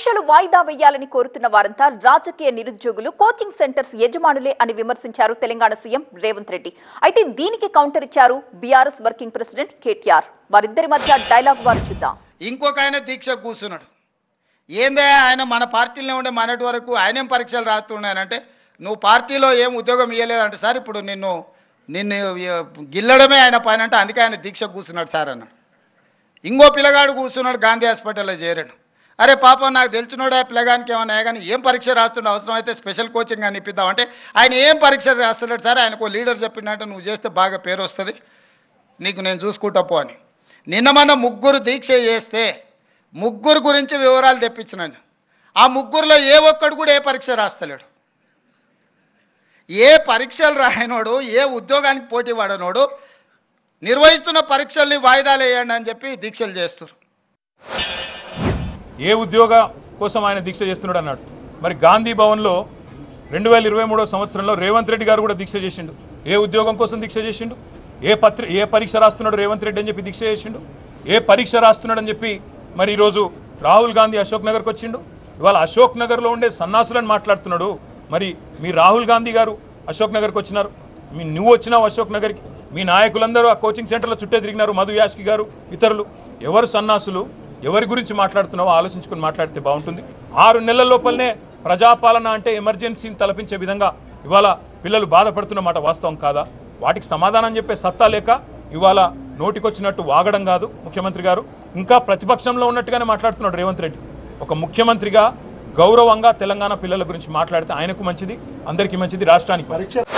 పరీక్షలు వాయిదా వేయాలని కోరుతున్న వారంతా రాజకీయ నిరుద్యోగులు, కోచింగ్ సెంటర్స్ యజమానులే అని విమర్శించారు తెలంగాణ సీఎం రేవంత్ రెడ్డి. అయితే దీనికి కౌంటర్ ఇచ్చారు బీఆర్ఎస్ వర్కింగ్ ప్రెసిడెంట్ కేటీఆర్. వారిద్దరి మధ్య డైలాగ్ వారు చూద్దాం. ఇంకొక ఆయన దీక్ష కూర్చున్నాడు. ఏందే ఆయన మన పార్టీలో ఉండే మనటి వరకు ఆయనేం పరీక్షలు రాస్తున్నాయనంటే నువ్వు పార్టీలో ఏం ఉద్యోగం ఇవ్వలేదంటే సార్ ఇప్పుడు నిన్ను గిల్లడమే ఆయన పైన అంటే అందుకే ఆయన దీక్ష కూర్చున్నాడు సార్ అన్నాడు. ఇంకో పిల్లగాడు కూర్చున్నాడు గాంధీ హాస్పిటల్లో చేరాడు. అరే పాపం నాకు తెలిసినోడే పిల్లగానికి ఏమన్నా కానీ ఏం పరీక్ష రాస్తుండే అవసరం అయితే స్పెషల్ కోచింగ్ అని ఇప్పిద్దామంటే ఆయన ఏం పరీక్ష రాస్తున్నాడు సార్ ఆయనకు లీడర్ చెప్పిందంటే నువ్వు చేస్తే బాగా పేరు వస్తుంది నీకు నేను చూసుకుంటా పో అని. నిన్న మన ముగ్గురు దీక్ష చేస్తే ముగ్గురు గురించి వివరాలు తెప్పించినాను. ఆ ముగ్గురులో ఏ ఒక్కడు కూడా ఏ పరీక్ష రాస్తలేడు. ఏ పరీక్షలు రాయనోడు, ఏ ఉద్యోగానికి పోటీ పడనోడు నిర్వహిస్తున్న పరీక్షల్ని వాయిదాలు వేయండి అని చెప్పి దీక్షలు చేస్తారు. ఏ ఉద్యోగ కోసం ఆయన దీక్ష చేస్తున్నాడు అన్నాడు. మరి గాంధీ భవన్లో 2023 సంవత్సరంలో రేవంత్ రెడ్డి గారు కూడా దీక్ష చేసిండు. ఏ ఉద్యోగం కోసం దీక్ష చేసిండు? ఏ పరీక్ష రాస్తున్నాడు రేవంత్ రెడ్డి అని చెప్పి దీక్ష చేసిండు. ఏ పరీక్ష రాస్తున్నాడు అని చెప్పి మరి ఈరోజు రాహుల్ గాంధీ అశోక్ నగర్కి వచ్చిండు. ఇవాళ అశోక్ నగర్లో ఉండే సన్నాసులను మాట్లాడుతున్నాడు. మరి మీ రాహుల్ గాంధీ గారు అశోక్ నగర్కి వచ్చినారు, నువ్వు వచ్చినావు అశోక్ నగర్కి, మీ నాయకులందరూ ఆ కోచింగ్ సెంటర్లో చుట్టే తిరిగినారు, మధు యాష్కి గారు ఇతరులు. ఎవరు సన్నాసులు, ఎవరి గురించి మాట్లాడుతున్నావో ఆలోచించుకొని మాట్లాడితే బాగుంటుంది. 6 నెలల లోపలనే ప్రజాపాలన అంటే ఎమర్జెన్సీని తలపించే విధంగా ఇవాళ పిల్లలు బాధపడుతున్నమాట వాస్తవం కాదా? వాటికి సమాధానం చెప్పే సత్తా లేక ఇవాళ నోటికొచ్చినట్టు వాగడం కాదు ముఖ్యమంత్రి గారు, ఇంకా ప్రతిపక్షంలో ఉన్నట్టుగానే మాట్లాడుతున్నాడు రేవంత్ రెడ్డి. ఒక ముఖ్యమంత్రిగా గౌరవంగా తెలంగాణ పిల్లల గురించి మాట్లాడితే ఆయనకు మంచిది, అందరికీ మంచిది, రాష్ట్రానికి.